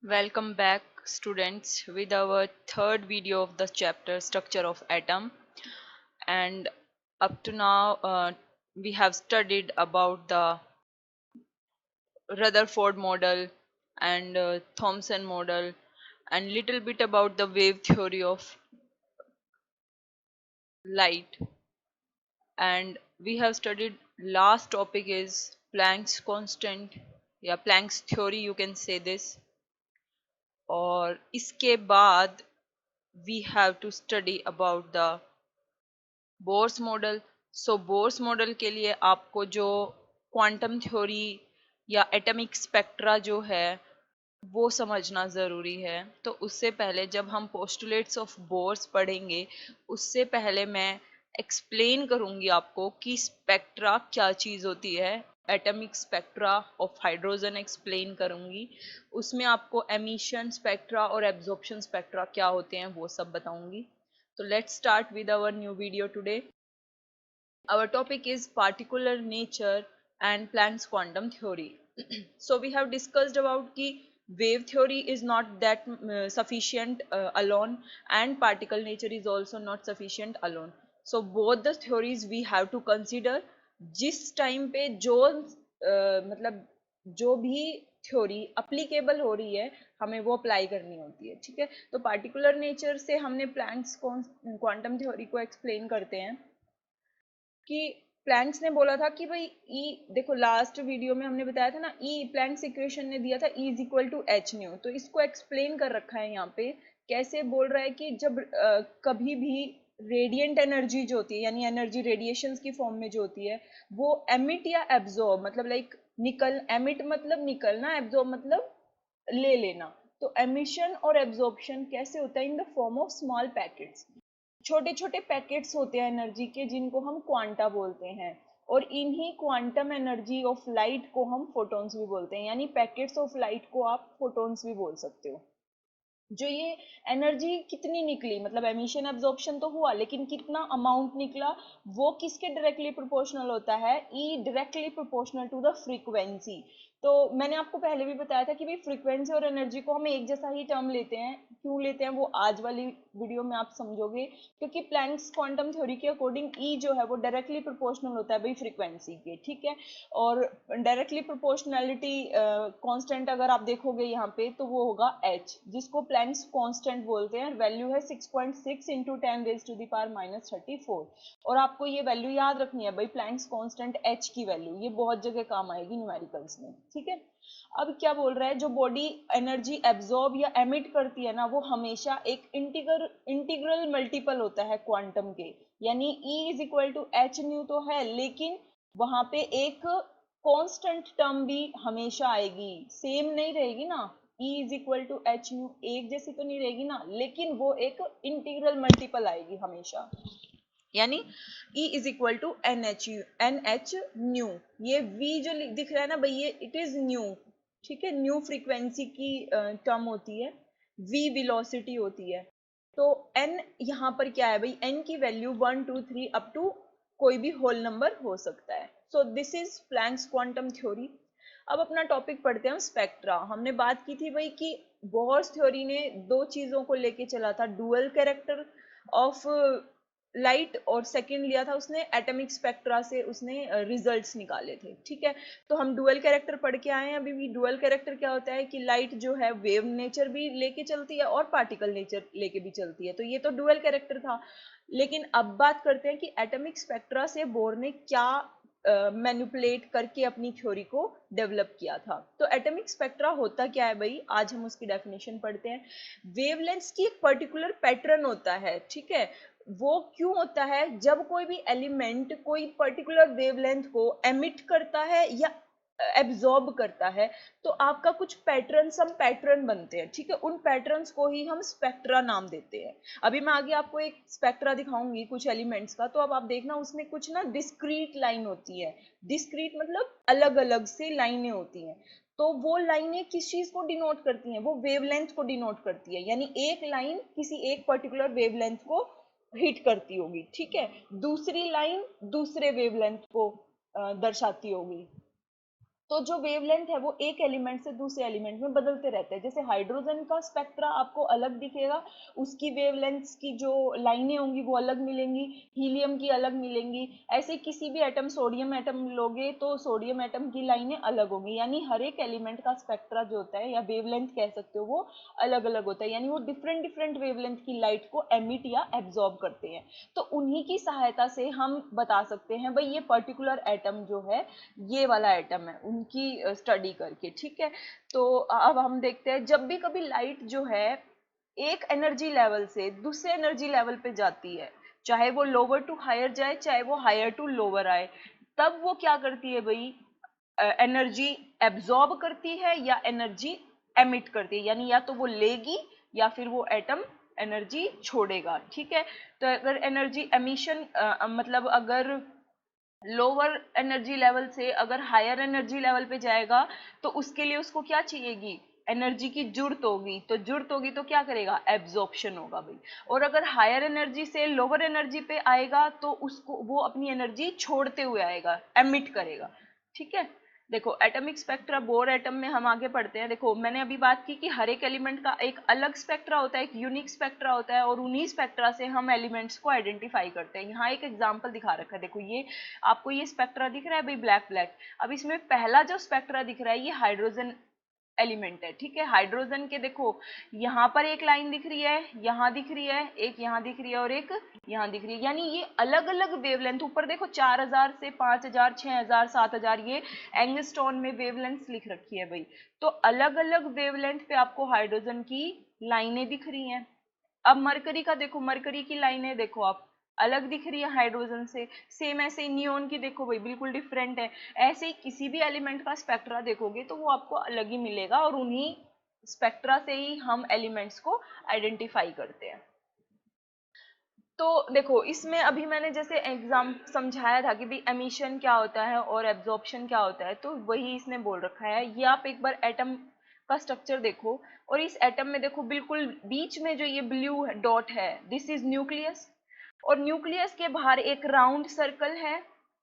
Welcome back, students, with our third video of the chapter Structure of Atom. And up to now, we have studied about the Rutherford model and Thomson model, and little bit about the wave theory of light. And we have studied last topic is Planck's constant, yeah, Planck's theory, you can say this. और इसके बाद we have to study about the Bohr's model. So Bohr's model के लिए आपको जो quantum theory या atomic spectra जो है वो समझना ज़रूरी है। तो उससे पहले जब हम पोस्टुलेट्स ऑफ बोर्स पढ़ेंगे उससे पहले मैं एक्सप्लेन करूँगी आपको कि स्पेक्ट्रा क्या चीज़ होती है। Atomic spectra of hydrogen explain करूँगी, उसमें आपको एमिशन स्पेक्ट्रा और एब्जॉर्प्शन स्पेक्ट्रा क्या होते हैं वो सब बताऊँगी। So let's start with our new video today. Our topic is particular nature and Planck's quantum theory. So we have discussed about ki wave theory is not that sufficient alone, and particle nature is also not sufficient alone. So both the theories we have to consider. जिस time पे जो मतलब जो भी theory applicable हो रही है हमें वो अप्लाई करनी होती है। ठीक है, तो पार्टिकुलर नेचर से हमने प्लैंक्स क्वांटम थ्योरी को एक्सप्लेन करते हैं कि प्लैंक्स ने बोला था कि भाई ई, देखो लास्ट वीडियो में हमने बताया था ना, ई प्लैंक्स इक्वेशन ने दिया था E is equal to h nu. तो इसको एक्सप्लेन कर रखा है यहाँ पे, कैसे बोल रहा है कि जब कभी भी रेडिएंट एनर्जी जो होती है यानी एनर्जी रेडिएशंस की फॉर्म में जो होती है वो एमिट या एब्जॉर्ब, मतलब लाइक निकल, एमिट मतलब निकलना, एब्जॉर्ब मतलब ले लेना। तो एमिशन और एब्जॉर्प्शन कैसे होता है? In the form of small packets. छोटे छोटे पैकेट्स होते हैं एनर्जी के जिनको हम क्वांटा बोलते हैं, और इन्हीं क्वांटम एनर्जी ऑफ लाइट को हम फोटॉन्स भी बोलते हैं, यानी पैकेट्स ऑफ लाइट को आप फोटॉन्स भी बोल सकते हो। जो ये एनर्जी कितनी निकली, मतलब एमिशन एब्जॉर्प्शन तो हुआ लेकिन कितना अमाउंट निकला, वो किसके डायरेक्टली प्रोपोर्शनल होता है? E directly proportional to the frequency. तो मैंने आपको पहले भी बताया था कि भाई फ्रीक्वेंसी और एनर्जी को हम एक जैसा ही टर्म लेते हैं। क्यों लेते हैं वो आज वाली वीडियो में आप समझोगे, क्योंकि प्लैंक्स क्वांटम थ्योरी के अकॉर्डिंग ई जो है वो डायरेक्टली प्रोपोर्शनल होता है भाई फ्रीक्वेंसी के। ठीक है, और डायरेक्टली प्रोपोर्शनैलिटी कांस्टेंट अगर आप देखोगे यहाँ पे तो वो होगा h, जिसको प्लैंक्स कांस्टेंट बोलते हैं। वैल्यू है 6.6 इंटू 10⁻⁻34। और आपको ये वैल्यू याद रखनी है भाई, प्लैंक्स कांस्टेंट h की वैल्यू, ये बहुत जगह काम आएगी न्यूमेरिकल्स में। ठीक है, अब क्या बोल रहा है, जो बॉडी एनर्जी एब्जॉर्ब या एमिट करती है ना वो हमेशा एक इंटीग्रल मल्टीपल होता है क्वांटम के, यानी E is equal to h nu तो है, लेकिन वहां पे एक कांस्टेंट टर्म भी हमेशा आएगी, सेम नहीं रहेगी ना। E is equal to h nu एक जैसी तो नहीं रहेगी ना, लेकिन वो एक इंटीग्रल मल्टीपल आएगी हमेशा, यानी E is equal to n h nu. ये V जो दिख रहा है ना भाई, ये इट इज न्यू। ठीक है, न्यू फ्रीक्वेंसी की टर्म होती है, V वेलोसिटी होती है। तो n यहाँ पर क्या है भाई, n की वैल्यू 1 2 3 अप टू कोई भी होल नंबर हो सकता है। So this is Planck's quantum theory. अब अपना टॉपिक पढ़ते हैं स्पेक्ट्रा। हमने बात की थी भाई कि बोहर्स थ्योरी ने दो चीजों को लेके चला था, डुअल कैरेक्टर ऑफ लाइट, और सेकंड लिया था उसने एटॉमिक स्पेक्ट्रा से उसने रिजल्ट्स निकाले थे। ठीक है, तो हम डुअल कैरेक्टर पढ़ के आए हैं अभी भी। डुअल कैरेक्टर क्या होता है कि लाइट जो है वेव नेचर भी लेके चलती है और पार्टिकल नेचर लेके भी चलती है, तो ये तो डुअल कैरेक्टर था। लेकिन अब बात करते हैं कि एटॉमिक स्पेक्ट्रा से बोर ने क्या मैनिपुलेट करके अपनी थ्योरी को डेवलप किया था। तो एटॉमिक स्पेक्ट्रा होता क्या है भाई, आज हम उसकी डेफिनेशन पढ़ते हैं। वेवलेंथ्स की एक पर्टिकुलर पैटर्न होता है। ठीक है, वो क्यों होता है? जब कोई भी एलिमेंट कोई पर्टिकुलर वेवलेंथ को एमिट करता है या एब्जॉर्ब करता है, तो आपका कुछ पैटर्न, सम पैटर्न बनते हैं। ठीक है, उन पैटर्न्स को ही हम स्पेक्ट्रा नाम देते हैं। अभी मैं आगे आपको एक स्पेक्ट्रा दिखाऊंगी कुछ एलिमेंट्स का, तो अब आप देखना उसमें कुछ ना डिस्क्रीट लाइन होती है। डिस्क्रीट मतलब अलग अलग से लाइनें होती हैं। तो वो लाइनें किस चीज को डिनोट करती हैं? वो वेवलेंथ को डिनोट करती है, यानी एक लाइन किसी एक पर्टिकुलर वेवलेंथ को हिट करती होगी। ठीक है, दूसरी लाइन दूसरे वेवलेंथ को दर्शाती होगी। तो जो वेवलेंथ है वो एक एलिमेंट से दूसरे एलिमेंट में बदलते रहते हैं। जैसे हाइड्रोजन का स्पेक्ट्रा आपको अलग दिखेगा, उसकी वेवलेंथ्स की जो लाइनें होंगी वो अलग मिलेंगी, हीलियम की अलग मिलेंगी। ऐसे किसी भी एटम, सोडियम एटम लोगे तो सोडियम एटम की लाइनें अलग होंगी। यानी हर एक एलिमेंट का स्पेक्ट्रा जो होता है या वेवलेंथ कह सकते हो वो अलग अलग होता है। यानी वो डिफरेंट डिफरेंट वेवलेंथ की लाइट को एमिट या एब्जॉर्ब करते हैं। तो उन्हीं की सहायता से हम बता सकते हैं भाई ये पर्टिकुलर एटम जो है ये वाला एटम है, उनकी स्टडी करके। ठीक है, तो अब हम देखते हैं जब भी कभी लाइट जो है एक एनर्जी लेवल से दूसरे एनर्जी लेवल पे जाती है, चाहे वो लोअर टू हायर जाए चाहे वो हायर टू लोअर आए, तब वो क्या करती है भाई, एनर्जी एब्जॉर्ब करती है या एनर्जी एमिट करती है। यानी या तो वो लेगी या फिर वो एटम एनर्जी छोड़ेगा। ठीक है, तो अगर एनर्जी एमिशन मतलब अगर लोअर एनर्जी लेवल से अगर हायर एनर्जी लेवल पे जाएगा तो उसके लिए उसको क्या चाहिएगी, एनर्जी की जरूरत होगी। तो जरूरत होगी तो क्या करेगा, एब्जॉर्प्शन होगा भाई। और अगर हायर एनर्जी से लोअर एनर्जी पे आएगा तो उसको वो अपनी एनर्जी छोड़ते हुए आएगा, एमिट करेगा। ठीक है, देखो एटॉमिक स्पेक्ट्रा, बोर एटम में हम आगे पढ़ते हैं। देखो मैंने अभी बात की कि हर एक एलिमेंट का एक अलग स्पेक्ट्रा होता है, एक यूनिक स्पेक्ट्रा होता है, और उन्हीं स्पेक्ट्रा से हम एलिमेंट्स को आइडेंटिफाई करते हैं। यहाँ एक एग्जांपल दिखा रखा है, देखो ये आपको ये स्पेक्ट्रा दिख रहा है भाई, ब्लैक ब्लैक। अब इसमें पहला जो स्पेक्ट्रा दिख रहा है ये हाइड्रोजन एलिमेंट है। ठीक है, हाइड्रोजन के देखो यहाँ पर एक लाइन दिख रही है, यहाँ दिख रही है, एक यहाँ दिख रही है और एक यहाँ दिख रही है। यानी ये अलग अलग वेवलेंथ, ऊपर देखो 4000 से 5000, 6000, 7000, ये एंगस्ट्रॉन में वेवलेंथ लिख रखी है भाई। तो अलग अलग वेवलेंथ पे आपको हाइड्रोजन की लाइनें दिख रही हैं। अब मरकरी का देखो, मरकरी की लाइनें देखो आप, अलग दिख रही है हाइड्रोजन से। सेम ऐसे ही नियोन की देखो भाई, बिल्कुल डिफरेंट है। ऐसे ही किसी भी एलिमेंट का स्पेक्ट्रा देखोगे तो वो आपको अलग ही मिलेगा, और उन्हीं स्पेक्ट्रा से ही हम एलिमेंट्स को आइडेंटिफाई करते हैं। तो देखो इसमें अभी मैंने जैसे एग्जाम समझाया था कि भाई एमिशन क्या होता है और एब्जॉर्प्शन क्या होता है, तो वही इसने बोल रखा है। ये आप एक बार एटम का स्ट्रक्चर देखो, और इस एटम में देखो बिल्कुल बीच में जो ये ब्लू डॉट है, दिस इज न्यूक्लियस। और न्यूक्लियस के बाहर एक राउंड सर्कल है,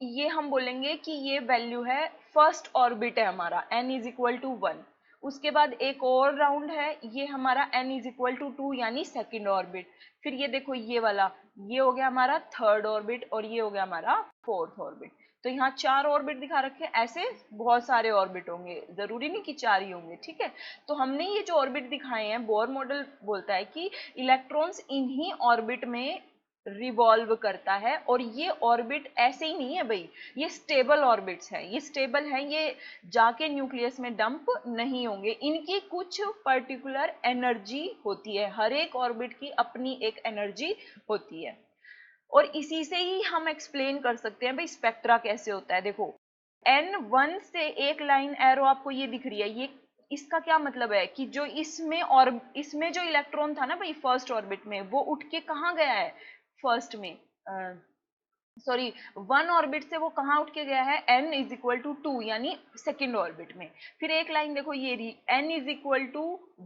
ये हम बोलेंगे कि ये वैल्यू है फर्स्ट ऑर्बिट है हमारा, n इज इक्वल टू 1। उसके बाद एक और राउंड है, ये हमारा n इज इक्वल टू 2 यानी सेकेंड ऑर्बिट। फिर ये देखो ये वाला, ये हो गया हमारा थर्ड ऑर्बिट, और ये हो गया हमारा फोर्थ ऑर्बिट। तो यहाँ 4 ऑर्बिट दिखा रखे हैं, ऐसे बहुत सारे ऑर्बिट होंगे, जरूरी नहीं कि 4 ही होंगे। ठीक है, तो हमने ये जो ऑर्बिट दिखाए हैं, बोर मॉडल बोलता है कि इलेक्ट्रॉन्स इन्हीं ऑर्बिट में रिवॉल्व करता है। और ये ऑर्बिट ऐसे ही नहीं है भाई, ये स्टेबल ऑर्बिट्स हैं, ये स्टेबल हैं, ये जाके न्यूक्लियस में डंप नहीं होंगे। इनकी कुछ पर्टिकुलर एनर्जी होती है, हर एक ऑर्बिट की अपनी एक एनर्जी होती है, और इसी से ही हम एक्सप्लेन कर सकते हैं भाई स्पेक्ट्रा कैसे होता है। देखो n1 से एक लाइन एरो आपको ये दिख रही है, ये इसका क्या मतलब है कि जो इसमें, और इसमें जो इलेक्ट्रॉन था ना भाई फर्स्ट ऑर्बिट में, वो उठ के कहाँ गया है, फर्स्ट में, सॉरी, वन ऑर्बिट से वो कहाँ उठ के गया है, n इज इक्वल टू 2 यानी सेकेंड ऑर्बिट में। फिर एक लाइन देखो ये रही, n इज इक्वल टू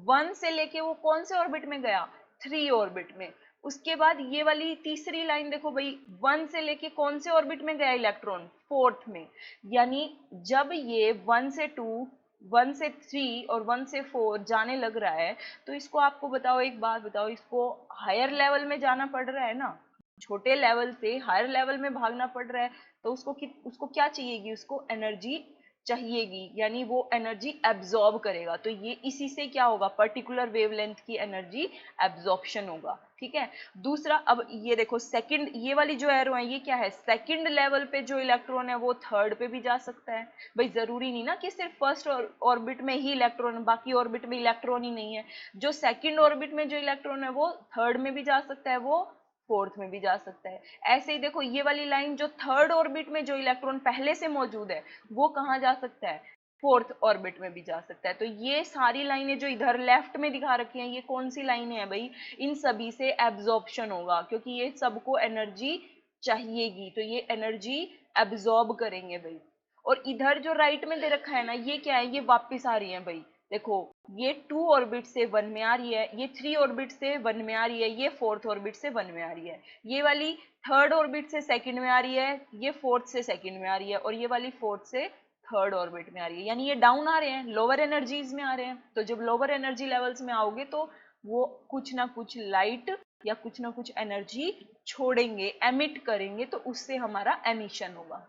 1 से लेके वो कौन से ऑर्बिट में गया, 3 ऑर्बिट में। उसके बाद ये वाली तीसरी लाइन देखो भाई, 1 से लेके कौन से ऑर्बिट में गया इलेक्ट्रॉन, फोर्थ में। यानी जब ये 1 से 2, 1 से 3 और 1 से 4 जाने लग रहा है, तो इसको आपको बताओ, एक बात बताओ, इसको हायर लेवल में जाना पड़ रहा है ना, छोटे लेवल से हायर लेवल में भागना पड़ रहा है, तो उसको क्या चाहिएगी, उसको एनर्जी चाहिएगी, यानी वो एनर्जी एब्जॉर्ब करेगा। तो ये इसी से क्या होगा, पर्टिकुलर वेवलेंथ की एनर्जी एब्जॉर्प्शन होगा। ठीक है, दूसरा, अब ये देखो सेकंड, ये वाली जो एरो है ये क्या है, सेकंड लेवल पे जो इलेक्ट्रॉन है वो थर्ड पे भी जा सकता है। भाई जरूरी नहीं ना कि सिर्फ फर्स्ट ऑर्बिट में ही इलेक्ट्रॉन, बाकी ऑर्बिट में इलेक्ट्रॉन ही नहीं है। जो सेकंड ऑर्बिट में जो इलेक्ट्रॉन है वो थर्ड में भी जा सकता है, वो फोर्थ में भी जा सकता है। ऐसे ही देखो ये वाली लाइन, जो थर्ड ऑर्बिट में जो इलेक्ट्रॉन पहले से मौजूद है वो कहाँ जा सकता है, फोर्थ ऑर्बिट में भी जा सकता है। तो ये सारी लाइनें जो इधर लेफ्ट में दिखा रखी हैं, ये कौन सी लाइनें हैं भाई, इन सभी से एब्जॉर्प्शन होगा, क्योंकि ये सबको एनर्जी चाहिएगी, तो ये एनर्जी एब्जॉर्ब करेंगे भाई। और इधर जो राइट में दे रखा है ना, ये क्या है, ये वापिस आ रही है भाई। देखो ये 2 ऑर्बिट से 1 में आ रही है, ये 3 ऑर्बिट से 1 में आ रही है, ये फोर्थ ऑर्बिट से 1 में आ रही है, ये वाली थर्ड ऑर्बिट से सेकंड में आ रही है, ये फोर्थ से सेकंड में आ रही है, और ये वाली फोर्थ से थर्ड ऑर्बिट में आ रही है, यानी ये डाउन आ रहे हैं, लोअर एनर्जीज में आ रहे हैं। तो जब लोअर एनर्जी लेवल्स में आओगे तो वो कुछ ना कुछ लाइट या कुछ ना कुछ एनर्जी छोड़ेंगे, एमिट करेंगे, तो उससे हमारा एमिशन होगा।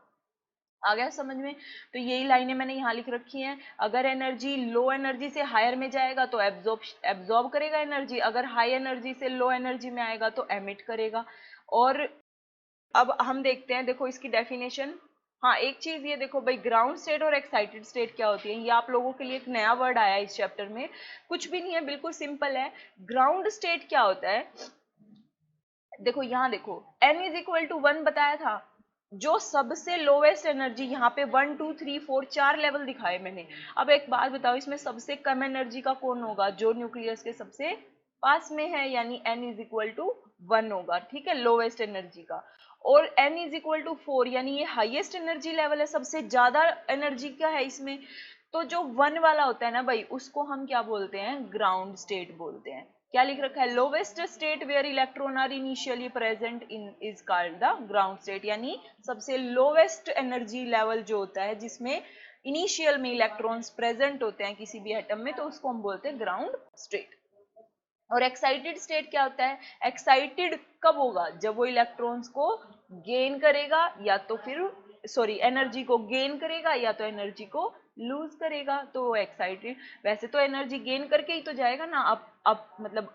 आ गया समझ में? तो यही लाइनें मैंने यहाँ लिख रखी हैं। अगर एनर्जी लो एनर्जी से हायर में जाएगा तो एब्जॉर्ब करेगा एनर्जी, अगर हाई एनर्जी से लो एनर्जी में आएगा तो एमिट करेगा। और अब हम देखते हैं, देखो इसकी डेफिनेशन। हाँ, एक चीज ये देखो भाई, ग्राउंड स्टेट और एक्साइटेड स्टेट क्या होती है, ये आप लोगों के लिए एक नया वर्ड आया है इस चैप्टर में। कुछ भी नहीं है, बिल्कुल सिंपल है। ग्राउंड स्टेट क्या होता है, देखो यहाँ देखो, n इज इक्वल टू 1 बताया था। जो सबसे लोवेस्ट एनर्जी, यहाँ पे 1 2 3 4 4 लेवल दिखाए मैंने। अब एक बात बताओ, इसमें सबसे कम एनर्जी का कौन होगा, जो न्यूक्लियस के सबसे पास में है, यानी n इज इक्वल टू 1 होगा, ठीक है, लोवेस्ट एनर्जी का। और n इज इक्वल टू 4, यानी ये हाईएस्ट एनर्जी लेवल है, सबसे ज्यादा एनर्जी क्या है इसमें। तो जो 1 वाला होता है ना भाई, उसको हम क्या बोलते हैं, ग्राउंड स्टेट बोलते हैं। क्या लिख रखा है, lowest state where electron are initially present in is called the ground state, यानी सबसे लोवेस्ट एनर्जी लेवल जो होता है जिसमें इनिशियल में इलेक्ट्रॉन्स प्रेजेंट होते हैं किसी भी एटम में, तो उसको हम बोलते हैं ग्राउंड स्टेट। और एक्साइटेड स्टेट क्या होता है, एक्साइटेड कब होगा, जब वो इलेक्ट्रॉन्स को गेन करेगा, या तो फिर सॉरी एनर्जी को गेन करेगा या तो एनर्जी को लूज करेगा, तो एक्साइटेड। वैसे तो एनर्जी गेन करके ही तो जाएगा ना, अब मतलब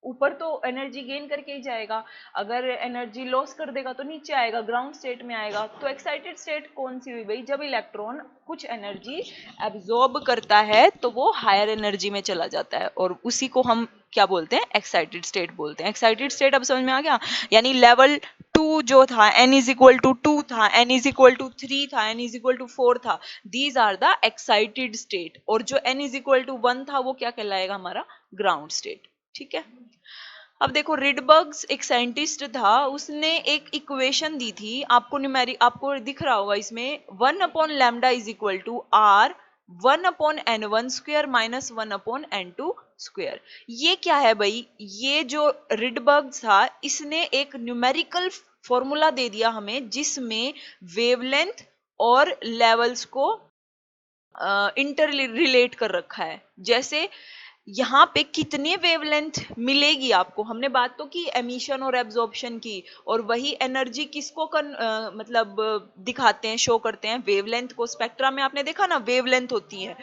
ऊपर तो एनर्जी गेन करके ही जाएगा, अगर एनर्जी लॉस कर देगा तो नीचे आएगा, ग्राउंड स्टेट में आएगा। तो एक्साइटेड स्टेट कौन सी हुई भाई, जब इलेक्ट्रॉन कुछ एनर्जी एब्जॉर्ब करता है तो वो हायर एनर्जी में चला जाता है, और उसी को हम क्या बोलते हैं, एक्साइटेड स्टेट बोलते हैं। एक्साइटेड स्टेट अब समझ में आ गया, यानी लेवल 2 जो था, n इज इक्वल टू 2 था, n इज इक्वल टू 3 था, n इज इक्वल टू 4 था, these are the excited state. और जो n इज इक्वल टू 1 था वो क्या कहलाएगा, हमारा ग्राउंड स्टेट, ठीक है। अब देखो, रिडबर्ग्स एक साइंटिस्ट था, उसने एक इक्वेशन दी थी आपको, न्यूमेरिक आपको दिख रहा होगा इसमें, 1/लैम्डा is equal to R 1/n1 square minus 1/n2 square. ये क्या है भाई, ये जो रिडबर्ग था इसने एक न्यूमेरिकल फॉर्मूला दे दिया हमें, जिसमें वेवलेंथ और लेवल्स को इंटर रिलेट कर रखा है। जैसे यहाँ पे कितने वेवलेंथ मिलेगी आपको, हमने बात तो की एमिशन और एब्जॉर्प्शन की, और वही एनर्जी किसको मतलब दिखाते हैं, शो करते हैं, वेवलेंथ को। स्पेक्ट्रा में आपने देखा ना, वेवलेंथ होती है,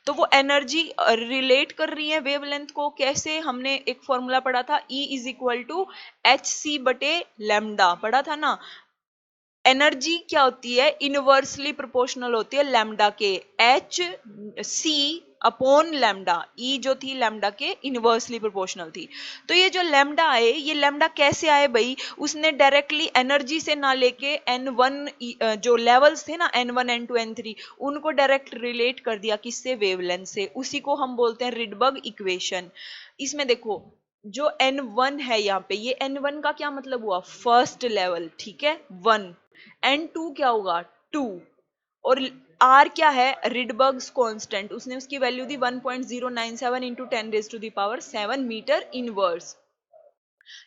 तो वो एनर्जी रिलेट कर रही है वेवलेंथ को। कैसे, हमने एक फॉर्मूला पढ़ा था, E is equal to h c बटे लैम्डा, पढ़ा था ना। एनर्जी क्या होती है, इनवर्सली प्रोपोर्शनल होती है लैम्डा के, एच सी अपॉन लैम्डा, ई जो थी लैम्डा के इनवर्सली प्रोपोर्शनल थी। तो ये जो लैम्डा आए, ये लैम्डा कैसे आए भाई, उसने डायरेक्टली एनर्जी से ना लेके n1 जो लेवल्स थे ना, n1 n2 n3, उनको डायरेक्ट रिलेट कर दिया, किससे, वेवलेंथ से। उसी को हम बोलते हैं रिडबर्ग इक्वेशन। इसमें देखो, जो n1 है यहाँ पे, ये n1 का क्या मतलब हुआ, फर्स्ट लेवल, ठीक है, 1। n2 क्या होगा, 2। और r क्या है, रिडबर्ग्स कांस्टेंट, उसने उसकी वैल्यू दी 1.097 into 10 raise to the power 7 metre inverse.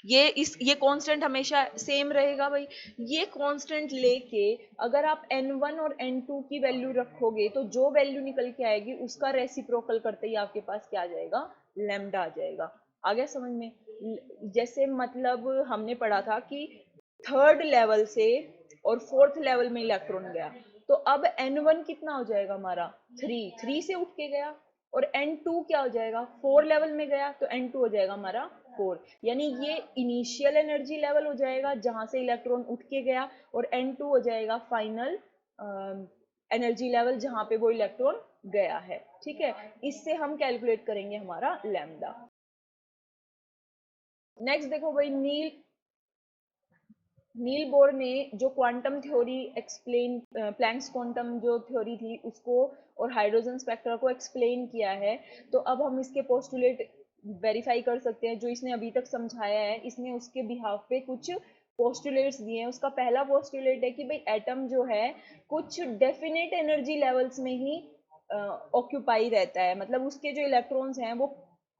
ये कांस्टेंट हमेशा सेम रहेगा भाई। ये कांस्टेंट लेके अगर आप n1 और n2 की वैल्यू रखोगे, तो जो वैल्यू निकल के आएगी उसका रेसिप्रोकल करते ही आपके पास क्या आ जाएगा, लैम्डा आ जाएगा। आ गया समझ में? जैसे मतलब हमने पढ़ा था कि थर्ड लेवल से और फोर्थ लेवल में इलेक्ट्रॉन गया, तो अब n1 कितना हो जाएगा हमारा, 3 से उठ के गया। और n2 क्या हो जाएगा, 4 लेवल में गया, तो n2 हो जाएगा हमारा 4। यानी ये इनिशियल एनर्जी लेवल हो जाएगा जहां से इलेक्ट्रॉन उठ के गया, और n2 हो जाएगा फाइनल एनर्जी लेवल जहां पे वो इलेक्ट्रॉन गया है, ठीक है। इससे हम कैलकुलेट करेंगे हमारा लैम्डा। नेक्स्ट देखो भाई, नील बोर ने जो quantum theory explain, Planck's quantum जो थ्योरी थी उसको, और हाइड्रोजन स्पेक्ट्रा को एक्सप्लेन किया है। तो अब हम इसके पोस्टुलेट वेरीफाई कर सकते हैं, जो इसने अभी तक समझाया है, इसने उसके बिहाफ पे कुछ पोस्टुलेट्स दिए हैं। उसका पहला पोस्टुलेट है कि भाई एटम जो है कुछ डेफिनेट एनर्जी लेवल्स में ही ऑक्यूपाई रहता है, मतलब उसके जो इलेक्ट्रॉन्स हैं वो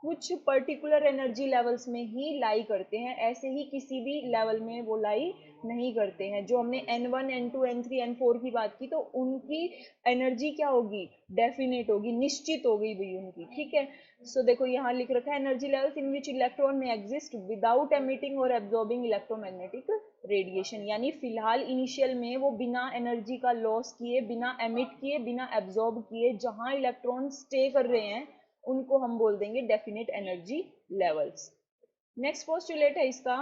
कुछ पर्टिकुलर एनर्जी लेवल्स में ही लाई करते हैं, ऐसे ही किसी भी लेवल में वो लाई नहीं करते हैं। जो हमने N1 N2 N3 N4 की बात की, तो उनकी एनर्जी क्या होगी, डेफिनेट होगी, निश्चित हो गई भाई उनकी, ठीक है। सो देखो यहाँ लिख रखा है energy levels in which electron में एग्जिस्ट विदाउट एमिटिंग और एब्जॉर्बिंग इलेक्ट्रोमैग्नेटिक रेडिएशन, यानी फिलहाल इनिशियल में वो बिना एनर्जी का लॉस किए, बिना एमिट किए, बिना एब्जॉर्ब किए जहां इलेक्ट्रॉन स्टे कर रहे हैं, उनको हम बोल देंगे definite energy levels. Next postulate है इसका,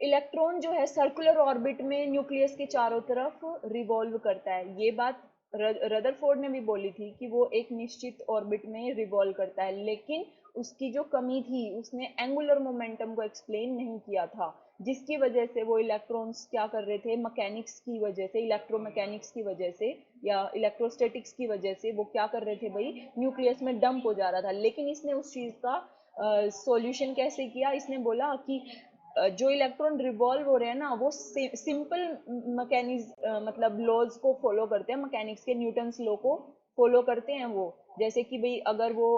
इलेक्ट्रॉन जो है सर्कुलर ऑर्बिट में न्यूक्लियस के चारों तरफ रिवॉल्व करता है। ये बात रदरफोर्ड ने भी बोली थी कि वो एक निश्चित ऑर्बिट में रिवॉल्व करता है, लेकिन उसकी जो कमी थी, उसने एंगुलर मोमेंटम को एक्सप्लेन नहीं किया था, जिसकी वजह से वो इलेक्ट्रॉन्स क्या कर रहे थे, मैकेनिक्स की वजह से, इलेक्ट्रोमैकेनिक्स की वजह से या इलेक्ट्रोस्टैटिक्स की वजह से वो क्या कर रहे थे भाई, न्यूक्लियस में डंप हो जा रहा था। लेकिन इसने उस चीज का सॉल्यूशन कैसे किया, इसने बोला कि जो इलेक्ट्रॉन रिवॉल्व हो रहे हैं ना, वो सिंपल मतलब लॉज को फॉलो करते हैं, मैकेनिक्स के न्यूटन्स लॉ को फॉलो करते हैं वो। जैसे कि भाई अगर वो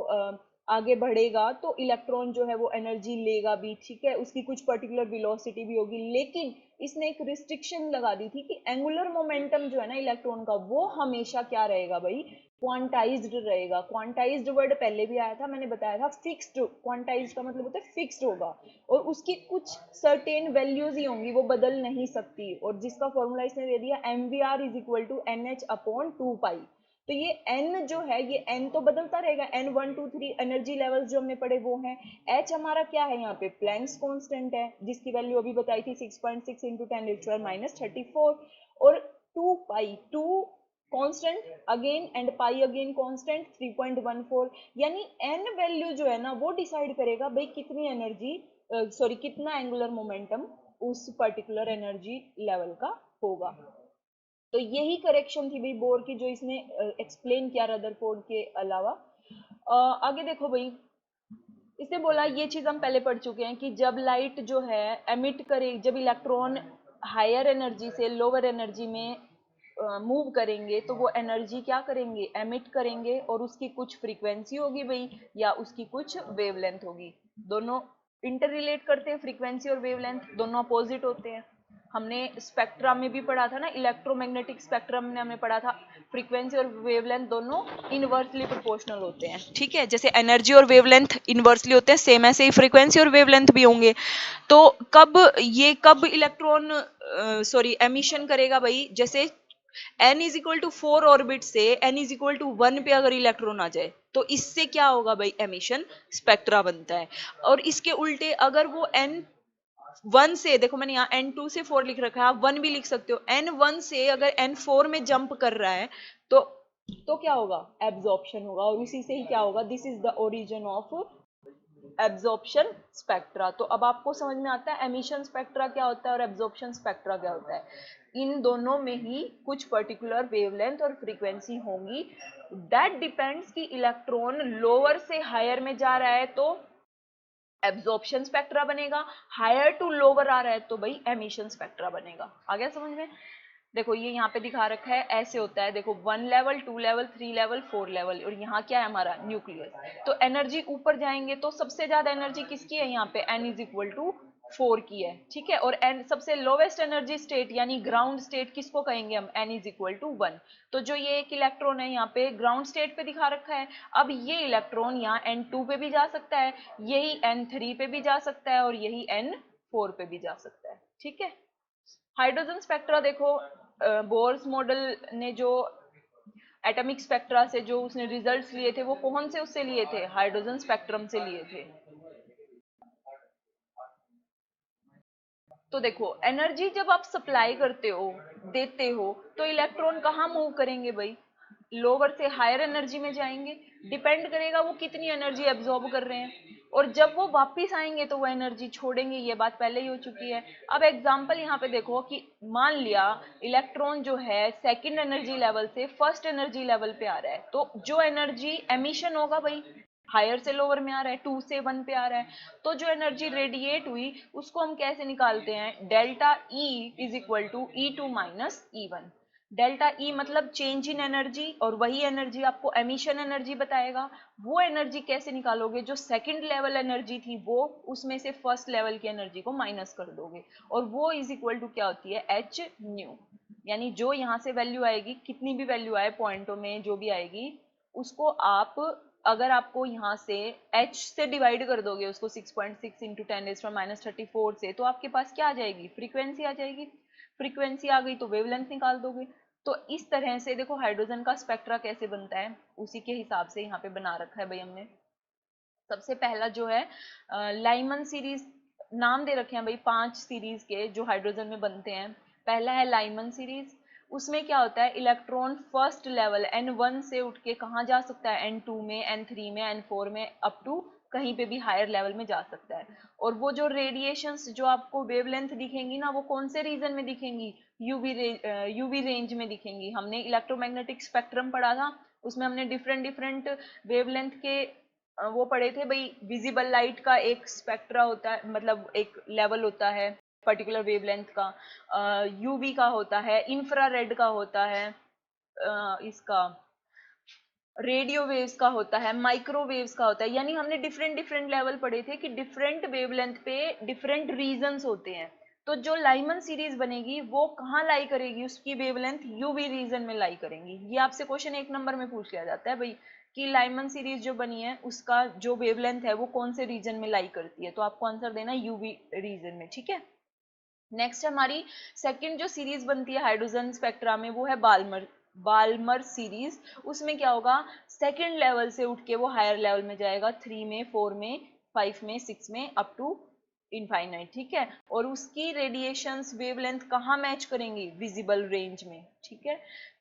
आगे बढ़ेगा तो इलेक्ट्रॉन जो है वो एनर्जी लेगा भी, ठीक है, उसकी कुछ पर्टिकुलर वेलोसिटी भी होगी। लेकिन इसने एक रिस्ट्रिक्शन लगा दी थी कि एंगुलर मोमेंटम जो है ना इलेक्ट्रॉन का, वो हमेशा क्या रहेगा भाई, क्वांटाइज्ड रहेगा। क्वांटाइज्ड वर्ड पहले भी आया था, मैंने बताया था, फिक्स्ड, क्वांटाइज्ड का मतलब होता है फिक्स्ड होगा, और उसकी कुछ सर्टेन वैल्यूज ही होंगी, वो बदल नहीं सकती। और जिसका फॉर्मूला इसने दे दिया mvr is equal to NH/2 pi. तो ये n जो है, ये n तो बदलता रहेगा, n1 2 3 एनर्जी लेवल्स जो हमने पढ़े वो हैं। h हमारा क्या है यहाँ पे, प्लैंक्स कांस्टेंट है, जिसकी वैल्यू अभी बताई थी 6.6 इंटू 10⁻⁻34। और 2 पाई, 2 constant again and pi again constant 3.14, यानी n वैल्यू जो है ना वो डिसाइड करेगा भाई कितनी एनर्जी, सॉरी कितना एंगुलर मोमेंटम उस पर्टिकुलर एनर्जी लेवल का होगा। तो यही करेक्शन थी भाई बोर की, जो इसने एक्सप्लेन किया रदरफोर्ड के अलावा। आगे देखो भाई, इसने बोला ये चीज हम पहले पढ़ चुके हैं कि जब लाइट जो है एमिट करे, जब इलेक्ट्रॉन हायर एनर्जी से लोअर एनर्जी में मूव करेंगे, तो वो एनर्जी क्या करेंगे, एमिट करेंगे, और उसकी कुछ फ्रीक्वेंसी होगी भाई, या उसकी कुछ वेवलेंथ होगी। दोनों इंटर रिलेट करते हैं, फ्रीक्वेंसी और वेवलेंथ दोनों अपोजिट होते हैं। हमने स्पेक्ट्रा में भी पढ़ा था ना, इलेक्ट्रोमैग्नेटिक स्पेक्ट्रम में हमने पढ़ा था, फ्रीक्वेंसी और वेवलेंथ दोनों इनवर्सली प्रोपोर्शनल होते हैं, ठीक है। जैसे एनर्जी और वेवलेंथ इनवर्सली होते हैं, सेम ऐसे ही फ्रीक्वेंसी और वेवलेंथ भी होंगे। तो कब इलेक्ट्रॉन सॉरी एमिशन करेगा भाई, जैसे n is equal to 4 orbit से n इज इक्वल टू 1 पे अगर इलेक्ट्रॉन आ जाए, तो इससे क्या होगा भाई, एमिशन स्पेक्ट्रा बनता है। और इसके उल्टे अगर वो n 1 से, देखो मैंने यहाँ n2 से 4 लिख रखा है, आप 1 भी लिख सकते हो, n1 से अगर n4 में जंप कर रहा है, तो क्या होगा, एब्जॉर्प्शन होगा, और उसी से ही क्या होगा, this is the origin of absorption spectra. तो अब आपको समझ में आता है एमिशन स्पेक्ट्रा क्या होता है और एब्जॉर्प्शन स्पेक्ट्रा क्या होता है। इन दोनों में ही कुछ पर्टिकुलर वेवलेंथ और फ्रीक्वेंसी होंगी, दैट डिपेंड्स कि इलेक्ट्रॉन लोअर से हायर में जा रहा है तो एब्जॉर्प्शन स्पेक्ट्रा बनेगा, हायर टू लोअर आ रहा है तो भाई एमिशन स्पेक्ट्रा बनेगा। आ गया समझ में। देखो ये यहाँ पे दिखा रखा है, ऐसे होता है, देखो 1 लेवल 2 लेवल 3 लेवल 4 लेवल, और यहाँ क्या है हमारा न्यूक्लियस। तो एनर्जी ऊपर जाएंगे तो सबसे ज्यादा एनर्जी किसकी है, यहाँ पे n इज इक्वल टू 4 की है, ठीक है। और n सबसे लोवेस्ट एनर्जी स्टेट यानी ग्राउंड स्टेट किसको कहेंगे हम, n इज इक्वल टू 1। तो जो ये एक इलेक्ट्रॉन है यहाँ पे ग्राउंड स्टेट पे दिखा रखा है, अब ये इलेक्ट्रॉन यहाँ n2 पे भी जा सकता है, यही n3 पे भी जा सकता है, और यही n4 पे भी जा सकता है, ठीक है। हाइड्रोजन स्पेक्ट्रा देखो, बोर्स मॉडल ने जो एटॉमिक स्पेक्ट्रा से जो उसने रिजल्ट्स लिए थे, वो कौन से उससे लिए थे, हाइड्रोजन स्पेक्ट्रम से लिए थे। तो देखो एनर्जी जब आप सप्लाई करते हो, देते हो, तो इलेक्ट्रॉन कहाँ मूव करेंगे भाई, लोअर से हायर एनर्जी में जाएंगे। डिपेंड करेगा वो कितनी एनर्जी एब्जॉर्ब कर रहे हैं, और जब वो वापस आएंगे तो वो एनर्जी छोड़ेंगे, ये बात पहले ही हो चुकी है। अब एग्जांपल यहाँ पे देखो कि मान लिया इलेक्ट्रॉन जो है सेकंड एनर्जी लेवल से फर्स्ट एनर्जी लेवल पे आ रहा है, तो जो एनर्जी एमिशन होगा भाई, हायर से लोअर में आ रहा है, 2 से 1 पे आ रहा है, तो जो एनर्जी रेडिएट हुई उसको हम कैसे निकालते हैं, delta E is equal to E2 minus E1। Delta E मतलब चेंज इन एनर्जी, और वही एनर्जी आपको एमिशन एनर्जी बताएगा। वो एनर्जी कैसे निकालोगे, जो सेकंड लेवल एनर्जी थी वो उसमें से फर्स्ट लेवल की एनर्जी को माइनस कर दोगे, और वो इज इक्वल टू क्या होती है, एच न्यू। यानी जो यहाँ से वैल्यू आएगी, कितनी भी वैल्यू आए पॉइंटों में जो भी आएगी, उसको आप, अगर आपको यहाँ से h से डिवाइड कर दोगे उसको 6.6 इंटू 10⁻34 से, तो आपके पास क्या आ जाएगी, फ्रीक्वेंसी आ जाएगी। फ्रीक्वेंसी आ गई तो वेवलेंथ निकाल दोगे। तो इस तरह से देखो हाइड्रोजन का स्पेक्ट्रा कैसे बनता है, उसी के हिसाब से यहाँ पे बना रखा है भाई हमने। सबसे पहला जो है लाइमन सीरीज, नाम दे रखे हैं भाई 5 सीरीज के जो हाइड्रोजन में बनते हैं। पहला है लाइमन सीरीज, उसमें क्या होता है, इलेक्ट्रॉन फर्स्ट लेवल N1 से उठ के कहाँ जा सकता है, N2 में, N3 में, N4 में, अप टू कहीं पे भी हायर लेवल में जा सकता है। और वो जो रेडिएशंस जो आपको वेवलेंथ दिखेंगी ना, वो कौन से रीजन में दिखेंगी, यूवी रेंज में दिखेंगी। हमने इलेक्ट्रोमैग्नेटिक स्पेक्ट्रम पढ़ा था, उसमें हमने डिफरेंट डिफरेंट वेवलेंथ के वो पढ़े थे भाई। विजिबल लाइट का एक स्पेक्ट्रा होता है, मतलब एक लेवल होता है पर्टिकुलर वेवलेंथ का, यूवी का होता है, इंफ्रारेड का होता है, इसका रेडियो वेव्स का होता है, माइक्रोवेव्स का होता है। यानी हमने डिफरेंट डिफरेंट लेवल पढ़े थे कि डिफरेंट वेवलेंथ पे डिफरेंट रीजन्स होते हैं। तो जो लाइमन सीरीज बनेगी वो कहाँ लाई करेगी, उसकी वेवलेंथ यूवी रीजन में लाई करेंगी। ये आपसे क्वेश्चन 1 नंबर में पूछ लिया जाता है भाई कि लाइमन सीरीज जो बनी है उसका जो वेवलेंथ है वो कौन से रीजन में लाई करती है, तो आपको आंसर देना यूवी रीजन में, ठीक है। नेक्स्ट हमारी सेकंड जो सीरीज बनती है हाइड्रोजन स्पेक्ट्रा में, वो है बाल्मर बाल्मर सीरीज। उसमें क्या होगा, सेकंड लेवल से उठ के वो हायर लेवल में जाएगा, 3 में, 4 में, 5 में, 6 में, अप टू इनफाइनाइट, ठीक है। और उसकी रेडिएशंस वेवलेंथ कहाँ मैच करेंगी, विजिबल रेंज में, ठीक है।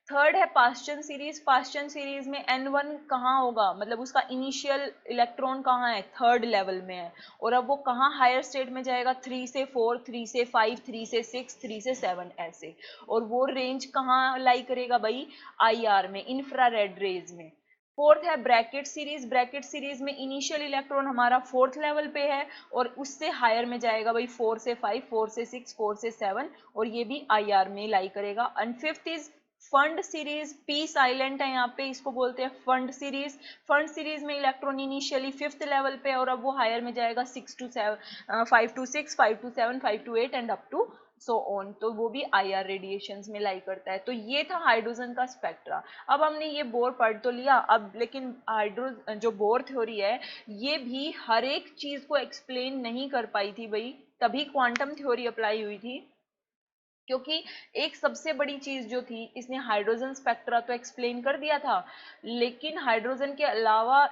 थर्ड है पास्चन सीरीज। पास्चन सीरीज में N1 कहाँ होगा, मतलब उसका इनिशियल इलेक्ट्रॉन कहाँ है, थर्ड लेवल में है। और अब वो कहाँ हायर स्टेट में जाएगा, 3 से 4, 3 से 5, 3 से 6, 3 से 7 ऐसे। और वो रेंज कहाँ लाई करेगा भाई, IR में, इंफ्रारेड रेज में। फोर्थ है ब्रैकेट सीरीज। ब्रैकेट सीरीज में इनिशियल इलेक्ट्रॉन हमारा फोर्थ लेवल पे है, और उससे हायर में जाएगा भाई 4 से 5, 4 से 6, 4 से 7, और ये भी IR में लाई करेगा। And fifth is Pfund series. P silent है यहाँ पे, इसको बोलते हैं फंड सीरीज। फंड सीरीज में इलेक्ट्रॉन इनिशियली फिफ्थ लेवल पे, और अब वो हायर में जाएगा 6 to 7, 5 to 6, 5 to 7, 5 to 8 and up to so on. तो वो भी IR रेडिएशंस में लाई करता है। तो ये था हाइड्रोजन का स्पेक्ट्रा। अब हमने ये बोर पढ़ तो लिया, अब लेकिन हाइड्रो जो बोर थ्योरी है ये भी हर एक चीज को एक्सप्लेन नहीं कर पाई थी भाई, तभी क्वांटम थ्योरी अप्लाई हुई थी। क्योंकि एक सबसे बड़ी चीज जो थी, इसने हाइड्रोजन स्पेक्ट्रा तो एक्सप्लेन कर दिया था, लेकिन हाइड्रोजन के अलावा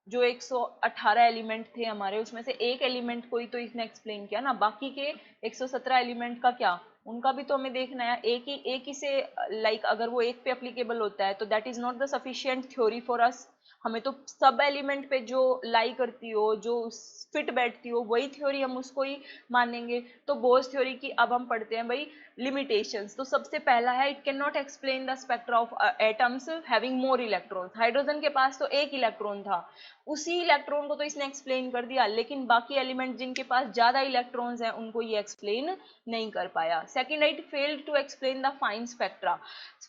जो 118 एलिमेंट थे हमारे, उसमें से एक एलिमेंट को ही तो इसने एक्सप्लेन किया ना, बाकी के 117 एलिमेंट का क्या, उनका भी तो हमें देखना है। एक ही से लाइक अगर वो एक पे अप्लीकेबल होता है तो that is not the sufficient theory for us. हमें तो सब एलिमेंट पे जो लाई करती हो, जो फिट बैठती हो, वही थ्योरी हम उसको ही मानेंगे। तो बोस थ्योरी की अब हम पढ़ते हैं भाई लिमिटेशंस। तो सबसे पहला है, it can not explain the spectra of atoms having more electrons. Hydrogen के पास तो एक इलेक्ट्रॉन था, उसी इलेक्ट्रॉन को तो इसने एक्सप्लेन कर दिया, लेकिन बाकी एलिमेंट जिनके पास ज्यादा इलेक्ट्रॉन्स हैं उनको ये एक्सप्लेन नहीं कर पाया। Second, it failed to explain the fine spectra.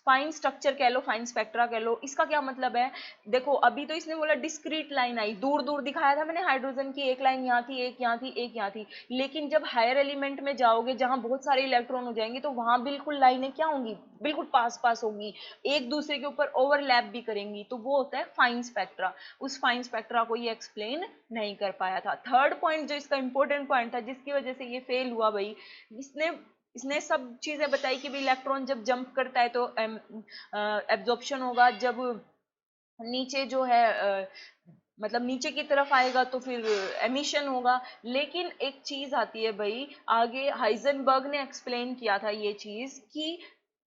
Fine structure कह लो, फाइन स्पेक्ट्रा कह लो, इसका क्या मतलब है, देखो अभी तो इसने बोला डिस्क्रीट लाइन आई, दूर दूर दिखाया था मैंने हाइड्रोजन की, एक लाइन यहाँ थी, एक यहाँ थी, एक यहाँ थी। लेकिन जब हायर एलिमेंट में जाओगे जहां बहुत सारे इलेक्ट्रॉन हो जाएंगे, तो वहां बिल्कुल लाइनें क्या होंगी, बिल्कुल पास पास होंगी, एक दूसरे के ऊपर ओवरलैप भी करेंगी, तो वो होता है फाइन स्पेक्ट्रा। उस फाइन स्पेक्ट्रा को ये एक्सप्लेन नहीं कर पाया था। थर्ड पॉइंट जो इसका इंपॉर्टेंट पॉइंट था जिसकी वजह से ये फेल हुआ भाई, इसने इसने सब चीजें बताई कि भी इलेक्ट्रॉन जब जंप करता है तो एब्जॉर्प्शन होगा, जब नीचे जो है मतलब नीचे की तरफ आएगा तो फिर एमिशन होगा। लेकिन एक चीज आती है भाई आगे, हाइजेनबर्ग ने एक्सप्लेन किया था ये चीज कि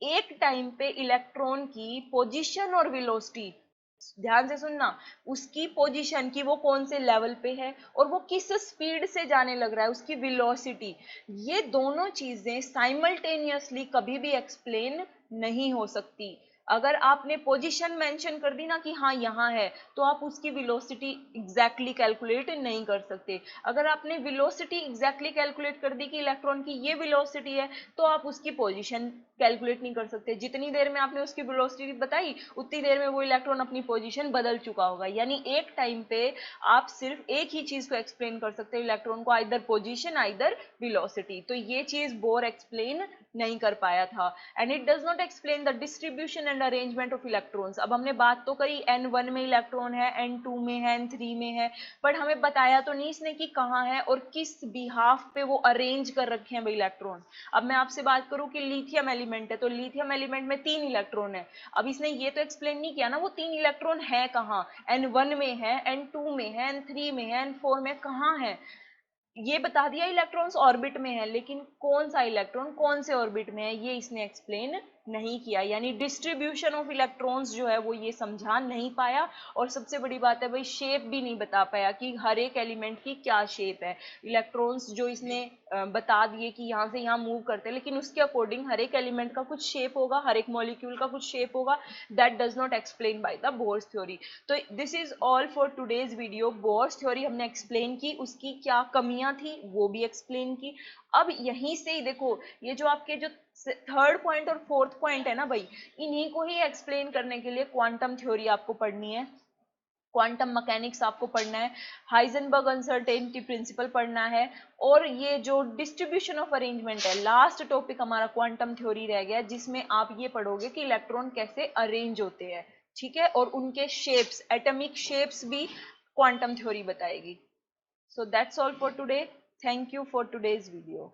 एक टाइम पे इलेक्ट्रॉन की पोजीशन और वेलोसिटी, ध्यान से सुनना, उसकी पोजीशन की वो कौन से लेवल पे है और वो किस स्पीड से जाने लग रहा है, उसकी वेलोसिटी, ये दोनों चीजें साइमल्टेनियसली कभी भी एक्सप्लेन नहीं हो सकती। अगर आपने पोजीशन मेंशन कर दी ना कि हाँ यहाँ है, तो आप उसकी वेलोसिटी एग्जैक्टली कैलकुलेट नहीं कर सकते। अगर आपने वेलोसिटी एग्जैक्टली कैलकुलेट कर दी कि इलेक्ट्रॉन की ये वेलोसिटी है, तो आप उसकी पोजीशन कैलकुलेट नहीं कर सकते। जितनी देर में आपने उसकी वेलोसिटी बताई, उतनी देर में वो इलेक्ट्रॉन अपनी पोजीशन बदल चुका होगा। यानी एक टाइम पे आप सिर्फ एक ही चीज को एक्सप्लेन कर सकते हो इलेक्ट्रॉन को, आइदर पोजीशन आइदर वेलोसिटी। तो ये चीज बोर एक्सप्लेन नहीं कर पाया था। And it does not explain the distribution and arrangement of electrons. अब हमने बात तो करी n1 में इलेक्ट्रॉन है, n2 में है, n3 में है, बट हमें बताया तो नहीं इसने कि कहाँ है और किस बिहाफ पे वो अरेंज कर रखे हैं भाई इलेक्ट्रॉन। अब मैं आपसे बात करूं कि लिथियम एलिमेंट है, तो लिथियम एलिमेंट में 3 इलेक्ट्रॉन है। अब इसने ये तो एक्सप्लेन नहीं किया ना वो 3 इलेक्ट्रॉन है कहाँ, n1 में है, n2 में है, n3 में है, n4 में कहाँ है। ये बता दिया इलेक्ट्रॉन्स ऑर्बिट में है, लेकिन कौन सा इलेक्ट्रॉन कौन से ऑर्बिट में है ये इसने एक्सप्लेन नहीं किया। यानी डिस्ट्रीब्यूशन ऑफ इलेक्ट्रॉन्स जो है वो ये समझा नहीं पाया। और सबसे बड़ी बात है भाई शेप भी नहीं बता पाया कि हर एक एलिमेंट की क्या शेप है। इलेक्ट्रॉन्स जो इसने बता दिए कि यहाँ से यहाँ मूव करते हैं, लेकिन उसके अकॉर्डिंग हर एक एलिमेंट का कुछ शेप होगा, हर एक मॉलिक्यूल का कुछ शेप होगा। That does not explain by the Bohr's theory. तो this is all for today's video. Bohr's theory हमने एक्सप्लेन की, उसकी क्या कमियां थी वो भी एक्सप्लेन की। अब यहीं से ही देखो, ये जो आपके जो थर्ड पॉइंट और फोर्थ पॉइंट है ना भाई, इन्हीं को ही एक्सप्लेन करने के लिए क्वांटम थ्योरी आपको पढ़नी है, क्वांटम मैकेनिक्स आपको पढ़ना है, हाइजेनबर्ग अनसर्टेनिटी प्रिंसिपल पढ़ना है, और ये जो डिस्ट्रीब्यूशन ऑफ अरेंजमेंट है लास्ट टॉपिक हमारा क्वांटम थ्योरी रह गया, जिसमें आप ये पढ़ोगे कि इलेक्ट्रॉन कैसे अरेंज होते हैं, ठीक है, और उनके शेप्स, एटॉमिक शेप्स भी क्वांटम थ्योरी बताएगी। So that's all for today. Thank you for today's video.